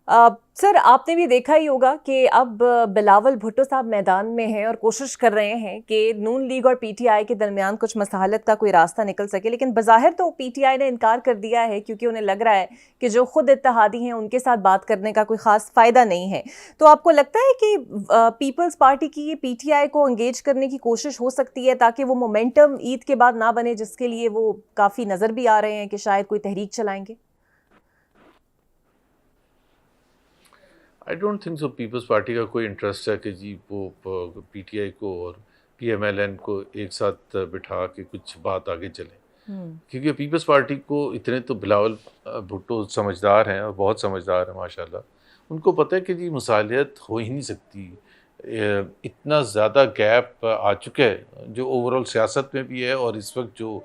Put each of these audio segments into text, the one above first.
سر آپ نے بھی دیکھا ہی ہوگا کہ اب بلاول بھٹو صاحب میدان میں ہیں اور کوشش کر رہے ہیں کہ نون لیگ اور پی ٹی آئی کے درمیان کچھ مصالحت کا کوئی راستہ نکل سکے، لیکن بظاہر تو پی ٹی آئی نے انکار کر دیا ہے کیونکہ انہیں لگ رہا ہے کہ جو خود اتحادی ہیں ان کے ساتھ بات کرنے کا کوئی خاص فائدہ نہیں ہے۔ تو آپ کو لگتا ہے کہ پیپلز پارٹی کی یہ پی ٹی آئی کو انگیج کرنے کی کوشش ہو سکتی ہے تاکہ وہ مومنٹم عید کے بعد نہ بنے، جس کے لیے وہ کافی نظر بھی آ رہے ہیں کہ شاید کوئی تحریک چلائیں گے؟ I don't think so Peoples Party کا کوئی انٹرسٹ ہے کہ جی وہ پی ٹی آئی کو اور پی ایم ایل این کو ایک ساتھ بٹھا کے کچھ بات آگے چلے، کیونکہ پیپلز پارٹی کو اتنے تو بلاول بھٹو سمجھدار ہیں اور بہت سمجھدار ہیں ماشاء اللہ، ان کو پتہ ہے کہ جی مصالحت ہو ہی نہیں سکتی، اتنا زیادہ گیپ آ چکا ہے جو اوور آل سیاست میں بھی ہے، اور اس وقت جو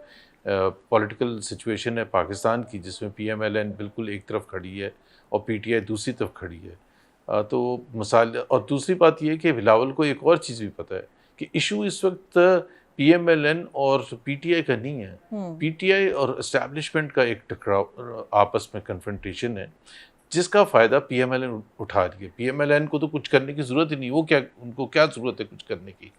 پولیٹیکل سچویشن ہے پاکستان کی جس میں پی ایم ایل این بالکل ایک طرف کھڑی ہے اور پی ٹی آئی دوسری طرف کھڑی ہے، تو مثال، اور دوسری بات یہ ہے کہ بلاول کو ایک اور چیز بھی پتہ ہے کہ ایشو اس وقت پی ایم ایل این اور پی ٹی آئی کا نہیں ہے، پی ٹی آئی اور اسٹیبلشمنٹ کا ایک ٹکراؤ آپس میں کنفرنٹیشن ہے جس کا فائدہ پی ایم ایل این اٹھا رہی ہے۔ پی ایم ایل این کو تو کچھ کرنے کی ضرورت ہی نہیں، وہ کیا، ان کو کیا ضرورت ہے کچھ کرنے کی،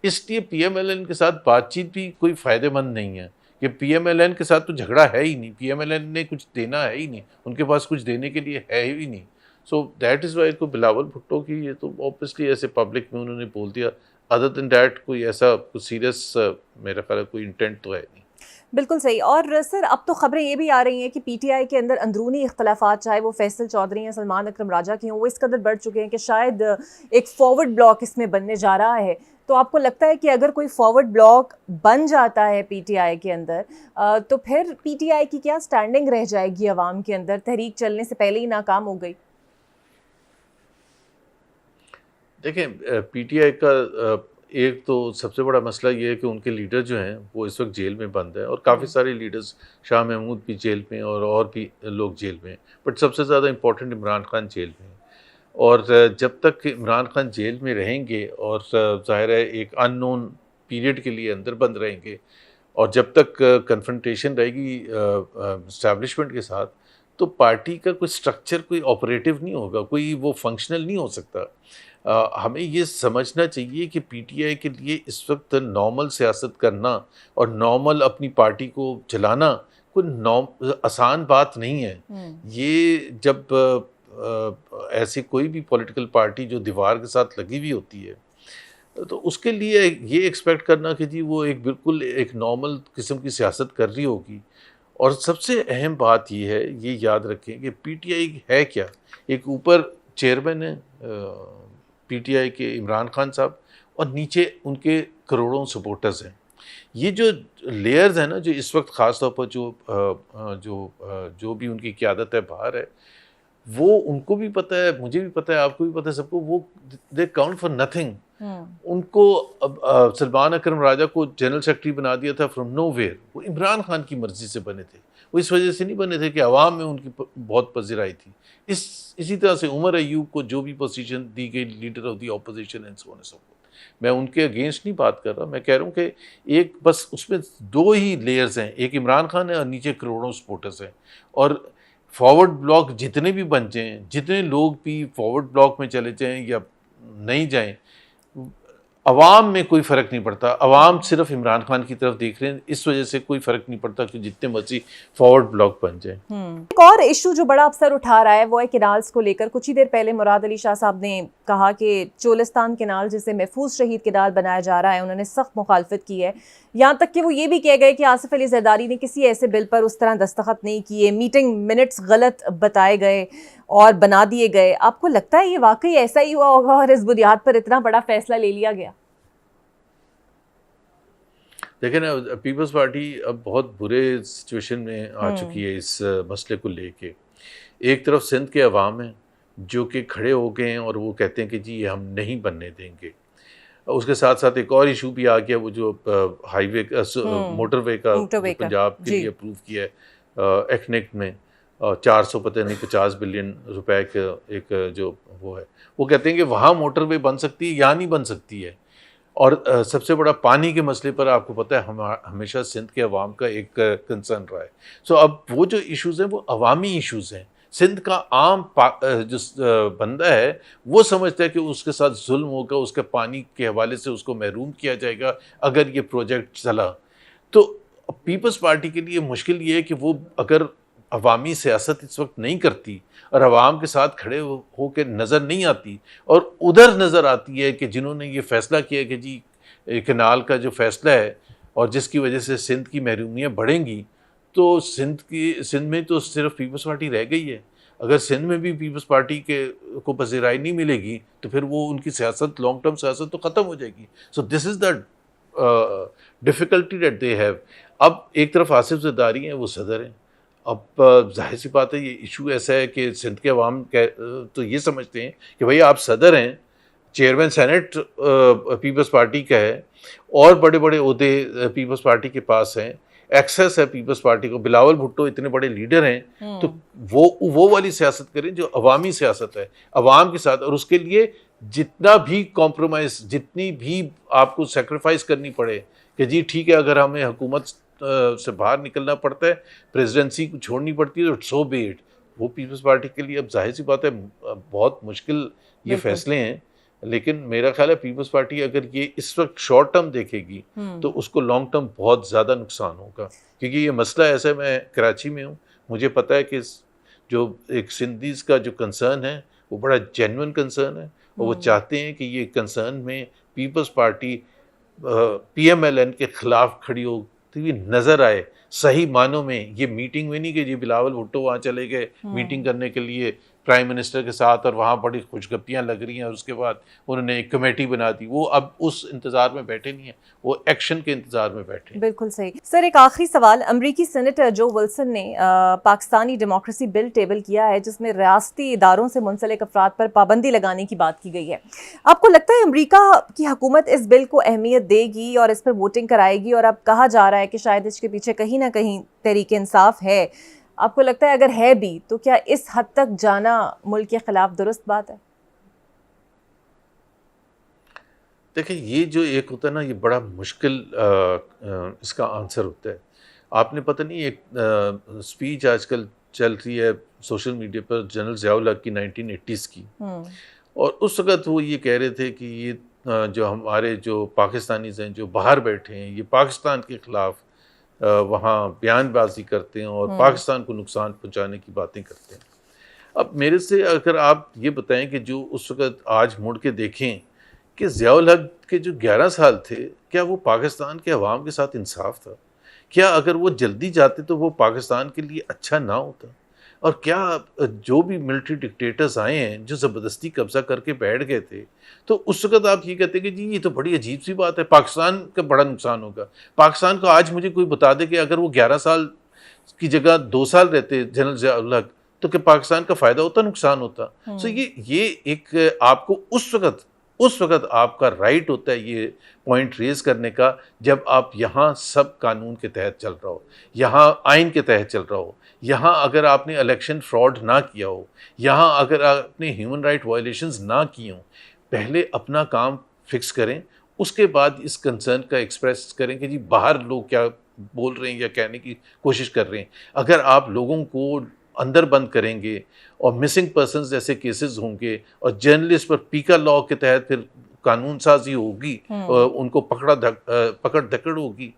اس لیے پی ایم ایل این کے ساتھ بات چیت بھی کوئی فائدہ مند نہیں ہے، کہ پی ایم ایل این کے ساتھ تو جھگڑا ہے ہی نہیں، پی ایم ایل این نے کچھ دینا ہے ہی نہیں، ان کے پاس کچھ دینے کے لیے ہے ہی نہیں، سو دیٹ از وائی کو بلاول بھٹو کی یہ تو اوبویسلی ایسے پبلک میں انہوں نے بول دیا، ادر دین دیٹ کوئی ایسا کوئی سیریس میرا خیال ہے کوئی انٹینٹ تو ہے نہیں۔ بالکل صحیح۔ اور سر اب تو خبریں یہ بھی آ رہی ہیں کہ پی ٹی آئی کے اندر اندرونی اختلافات، چاہے وہ فیصل چودھری یا سلمان اکرم راجہ کے ہوں، وہ اس قدر بڑھ چکے ہیں کہ شاید ایک فارورڈ بلاک اس میں بننے جا رہا ہے۔ تو آپ کو لگتا ہے کہ اگر کوئی فارورڈ بلاک بن جاتا ہے پی ٹی آئی کے اندر تو پھر پی ٹی آئی کی کیا سٹینڈنگ رہ جائے گی عوام کے اندر؟ تحریک چلنے سے پہلے ہی ناکام ہو گئی۔ دیکھیں پی ٹی آئی کا ایک تو سب سے بڑا مسئلہ یہ ہے کہ ان کے لیڈر جو ہیں وہ اس وقت جیل میں بند ہیں، اور کافی سارے لیڈرز، شاہ محمود بھی جیل میں اور بھی لوگ جیل میں ہیں، بٹ سب سے زیادہ امپورٹنٹ عمران خان جیل میں ہیں، اور جب تک عمران خان جیل میں رہیں گے اور ظاہر ہے ایک ان نون پیریڈ کے لیے اندر بند رہیں گے، اور جب تک کنفرنٹیشن رہے گی اسٹیبلشمنٹ کے ساتھ، تو پارٹی کا کوئی سٹرکچر کوئی آپریٹو نہیں ہوگا، کوئی وہ فنکشنل نہیں ہو سکتا۔ ہمیں یہ سمجھنا چاہیے کہ پی ٹی آئی کے لیے اس وقت نارمل سیاست کرنا اور نارمل اپنی پارٹی کو چلانا کوئی آسان بات نہیں ہے۔ یہ جب ایسی کوئی بھی پولیٹیکل پارٹی جو دیوار کے ساتھ لگی ہوئی ہوتی ہے تو اس کے لیے یہ ایکسپیکٹ کرنا کہ جی وہ ایک بالکل ایک نارمل قسم کی سیاست کر رہی ہوگی، اور سب سے اہم بات یہ ہے، یہ یاد رکھیں کہ پی ٹی آئی ہے کیا، ایک اوپر چیئرمین ہے پی ٹی آئی کے عمران خان صاحب، اور نیچے ان کے کروڑوں سپورٹرز ہیں۔ یہ جو لیئرز ہیں نا، جو اس وقت خاص طور پر جو بھی ان کی قیادت ہے باہر ہے، وہ ان کو بھی پتہ ہے، مجھے بھی پتہ ہے، آپ کو بھی پتہ ہے، سب کو، وہ دے کاؤنٹ فار نتھنگ۔ ان کو سلمان اکرم راجہ کو جنرل سیکرٹری بنا دیا تھا فرام نو ویئر، وہ عمران خان کی مرضی سے بنے تھے، وہ اس وجہ سے نہیں بنے تھے کہ عوام میں ان کی بہت پذیرائی تھی۔ اسی طرح سے عمر ایوب کو جو بھی پوزیشن دی گئی، leader of the opposition and so on and so forth, میں ان کے اگینسٹ نہیں بات کر رہا، میں کہہ رہا ہوں کہ ایک بس اس میں دو ہی لیئرز ہیں، ایک عمران خان ہے اور نیچے کروڑوں سپورٹرز ہیں، اور فارورڈ بلاک جتنے بھی بن جائیں، جتنے لوگ بھی فارورڈ بلاک میں چلے جائیں یا نہیں جائیں، عوام میں کوئی فرق نہیں پڑتا، عوام صرف عمران خان کی طرف دیکھ رہے ہیں، اس وجہ سے کوئی فرق نہیں پڑتا کہ جتنے مرضی فارورڈ بلاک بن جائیں۔ ایک اور ایشو جو بڑا افسر اٹھا رہا ہے وہ ہے کنالز کو لے کر۔ کچھ ہی دیر پہلے مراد علی شاہ صاحب نے کہا کہ چولستان کنال جسے محفوظ شہید کنال بنایا جا رہا ہے، انہوں نے سخت مخالفت کی ہے، یہاں تک کہ وہ یہ بھی کہہ گئے کہ آصف علی زرداری نے کسی ایسے بل پر اس طرح دستخط نہیں کیے، میٹنگ منٹس غلط بتائے گئے اور بنا دیے گئے۔ آپ کو لگتا ہے یہ واقعی ایسا ہی ہوا ہوگا اور اس بنیاد پر اتنا بڑا فیصلہ لے لیا گیا؟ دیکھیں نا، پیپلز پارٹی اب بہت برے سچویشن میں آ چکی ہے اس مسئلے کو لے کے۔ ایک طرف سندھ کے عوام ہیں جو کہ کھڑے ہو گئے ہیں اور وہ کہتے ہیں کہ جی یہ ہم نہیں بننے دیں گے۔ اس کے ساتھ ساتھ ایک اور ایشو بھی آ گیا، وہ جو ہائی وے موٹر وے کا پنجاب کے لیے اپروو کیا ہے ایکنیکٹ میں، 400 پتہ نہیں 50 بلین روپے کا ایک جو وہ ہے، وہ کہتے ہیں کہ وہاں موٹر وے بن سکتی ہے، یہاں نہیں بن سکتی ہے۔ اور سب سے بڑا پانی کے مسئلے پر آپ کو پتہ ہے ہمیشہ سندھ کے عوام کا ایک کنسرن رہا ہے۔ سو اب وہ جو ایشوز ہیں وہ عوامی ایشوز ہیں، سندھ کا عام جو بندہ ہے وہ سمجھتا ہے کہ اس کے ساتھ ظلم ہوگا, اس کے پانی کے حوالے سے اس کو محروم کیا جائے گا اگر یہ پروجیکٹ چلا. تو پیپلز پارٹی کے لیے مشکل یہ ہے کہ وہ اگر عوامی سیاست اس وقت نہیں کرتی اور عوام کے ساتھ کھڑے ہو کے نظر نہیں آتی, اور ادھر نظر آتی ہے کہ جنہوں نے یہ فیصلہ کیا کہ جی کینال کا جو فیصلہ ہے اور جس کی وجہ سے سندھ کی محرومیاں بڑھیں گی, تو سندھ میں تو صرف پیپلز پارٹی رہ گئی ہے. اگر سندھ میں بھی پیپلز پارٹی کو پذیرائی نہیں ملے گی تو پھر وہ ان کی سیاست, لانگ ٹرم سیاست تو ختم ہو جائے گی. سو دس از دا ڈفیکلٹی دیٹ دے ہیو. اب ایک طرف آصف زرداری ہیں, وہ صدر ہیں. اب ظاہر سی بات ہے یہ ایشو ایسا ہے کہ سندھ کے عوام تو یہ سمجھتے ہیں کہ بھئی آپ صدر ہیں, چیئرمین سینٹ پیپلز پارٹی کا ہے, اور بڑے بڑے عہدے پیپلز پارٹی کے پاس ہیں, ایکسیس ہے پیپلز پارٹی کو, بلاول بھٹو اتنے بڑے لیڈر ہیں, تو وہ والی سیاست کریں جو عوامی سیاست ہے, عوام کے ساتھ. اور اس کے لیے جتنا بھی کمپرومائز, جتنی بھی آپ کو سیکریفائز کرنی پڑے کہ جی ٹھیک ہے اگر ہمیں حکومت سے باہر نکلنا پڑتا ہے, پریزیڈنسی کو چھوڑنی پڑتی ہے, تو سو بی اٹ. وہ پیپلز پارٹی کے لیے اب ظاہر سی بات ہے بہت مشکل یہ فیصلے ہیں. لیکن میرا خیال ہے پیپلز پارٹی اگر یہ اس وقت شارٹ ٹرم دیکھے گی تو اس کو لانگ ٹرم بہت زیادہ نقصان ہوگا, کیونکہ یہ مسئلہ ایسا ہے, میں کراچی میں ہوں, مجھے پتہ ہے کہ جو ایک سندھیز کا جو کنسرن ہے وہ بڑا جینوئن کنسرن ہے, اور وہ چاہتے ہیں کہ یہ کنسرن میں پیپلز پارٹی پی ایم ایل این کے خلاف کھڑی ہوتی ہوئی نظر آئے. صحیح معنوں میں یہ میٹنگ میں نہیں کہ جی بلاول بھٹو وہاں چلے گئے میٹنگ کرنے کے لیے پرائم منسٹر کے ساتھ, اور وہاں بڑی خوشگپیاں لگ رہی ہیں, اور اس کے بعد انہوں نے ایک کمیٹی بنا دی. وہ اب اس انتظار میں بیٹھے نہیں ہیں, وہ ایکشن کے انتظار میں بیٹھے ہیں. بالکل صحیح. سر ایک آخری سوال, امریکی سینیٹر جو ولسن نے پاکستانی ڈیموکریسی بل ٹیبل کیا ہے جس میں ریاستی اداروں سے منسلک افراد پر پابندی لگانے کی بات کی گئی ہے, آپ کو لگتا ہے امریکہ کی حکومت اس بل کو اہمیت دے گی اور اس پر ووٹنگ کرائے گی؟ اور اب کہا جا رہا ہے کہ شاید اس کے پیچھے کہیں نہ کہیں تحریک انصاف ہے. آپ کو لگتا ہے اگر ہے بھی تو کیا اس حد تک جانا ملک کے خلاف درست بات ہے؟ دیکھیں یہ جو ایک ہوتا ہے نا, یہ بڑا مشکل اس کا آنسر ہوتا ہے. آپ نے پتہ نہیں ایک اسپیچ آج کل چل رہی ہے سوشل میڈیا پر جنرل ضیاء الحق کی 1980s کی, اور اس وقت وہ یہ کہہ رہے تھے کہ یہ جو ہمارے جو پاکستانیز ہیں جو باہر بیٹھے ہیں یہ پاکستان کے خلاف وہاں بیان بازی کرتے ہیں اور پاکستان کو نقصان پہنچانے کی باتیں کرتے ہیں. اب میرے سے اگر آپ یہ بتائیں کہ جو اس وقت آج مڑ کے دیکھیں کہ ضیاء الحق کے جو 11 سال تھے, کیا وہ پاکستان کے عوام کے ساتھ انصاف تھا؟ کیا اگر وہ جلدی جاتے تو وہ پاکستان کے لیے اچھا نہ ہوتا؟ اور کیا جو بھی ملٹری ڈکٹیٹرز آئے ہیں جو زبردستی قبضہ کر کے بیٹھ گئے تھے, تو اس وقت آپ یہ کہتے ہیں کہ جی یہ تو بڑی عجیب سی بات ہے, پاکستان کا بڑا نقصان ہوگا. پاکستان کو آج مجھے کوئی بتا دے کہ اگر وہ 11 سال کی جگہ 2 سال رہتے جنرل ضیاء الحق, تو کہ پاکستان کا فائدہ ہوتا نقصان ہوتا؟ سو یہ ایک آپ کو اس وقت آپ کا رائٹ ہوتا ہے یہ پوائنٹ ریز کرنے کا, جب آپ یہاں سب قانون کے تحت چل رہا ہو, یہاں آئین کے تحت چل رہا ہو, یہاں اگر آپ نے الیکشن فراڈ نہ کیا ہو, یہاں اگر آپ نے ہیومن رائٹ وائلیشنز نہ کی ہوں. پہلے اپنا کام فکس کریں, اس کے بعد اس کنسرن کا ایکسپریس کریں کہ جی باہر لوگ کیا بول رہے ہیں یا کہنے کی کوشش کر رہے ہیں. اگر آپ لوگوں کو اندر بند کریں گے اور مسنگ پرسنز جیسے کیسز ہوں گے, اور جرنلسٹ پر پیکا لا کے تحت پھر قانون سازی ہوگی, ان کو پکڑ دھکڑ ہوگی,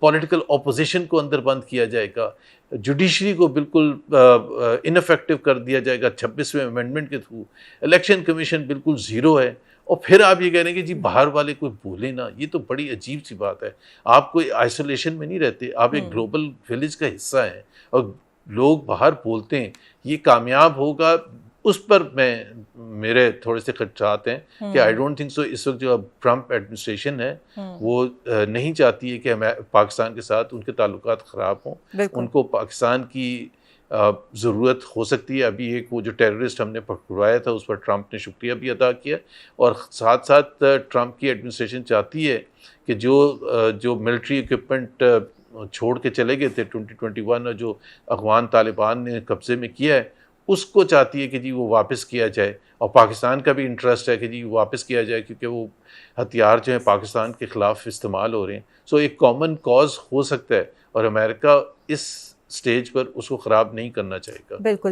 پولیٹیکل اپوزیشن کو اندر بند کیا جائے گا, جوڈیشری کو بالکل انفیکٹو کر دیا جائے گا 26ویں امینڈمنٹ کے تھرو, الیکشن کمیشن بالکل زیرو ہے, اور پھر آپ یہ کہہ رہے ہیں کہ جی باہر والے کوئی بولے نا. یہ تو بڑی عجیب سی بات ہے. آپ کوئی آئسولیشن میں نہیں رہتے, آپ ایک گلوبل ولیج کا حصہ ہیں, اور لوگ باہر بولتے ہیں. یہ کامیاب ہوگا اس پر میرے تھوڑے سے خدشات ہیں کہ آئی ڈونٹ تھنک سو. اس وقت جو اب ٹرمپ ایڈمنسٹریشن ہے وہ نہیں چاہتی ہے کہ پاکستان کے ساتھ ان کے تعلقات خراب ہوں. ان کو پاکستان کی ضرورت ہو سکتی ہے. ابھی ایک وہ جو ٹیررسٹ ہم نے پکڑوایا تھا اس پر ٹرمپ نے شکریہ بھی ادا کیا, اور ساتھ ساتھ ٹرمپ کی ایڈمنسٹریشن چاہتی ہے کہ جو ملٹری اکوپمنٹ چھوڑ کے چلے گئے تھے 2021, اور جو افغان طالبان نے قبضے میں کیا ہے, اس کو چاہتی ہے کہ جی وہ واپس کیا جائے. اور پاکستان کا بھی انٹرسٹ ہے کہ جی واپس کیا جائے, کیونکہ وہ ہتھیار جو ہیں پاکستان کے خلاف استعمال ہو رہے ہیں. سو ایک کامن کاز ہو سکتا ہے, اور امریکہ اس سٹیج پر اس کو خراب نہیں کرنا چاہے گا. بالکل.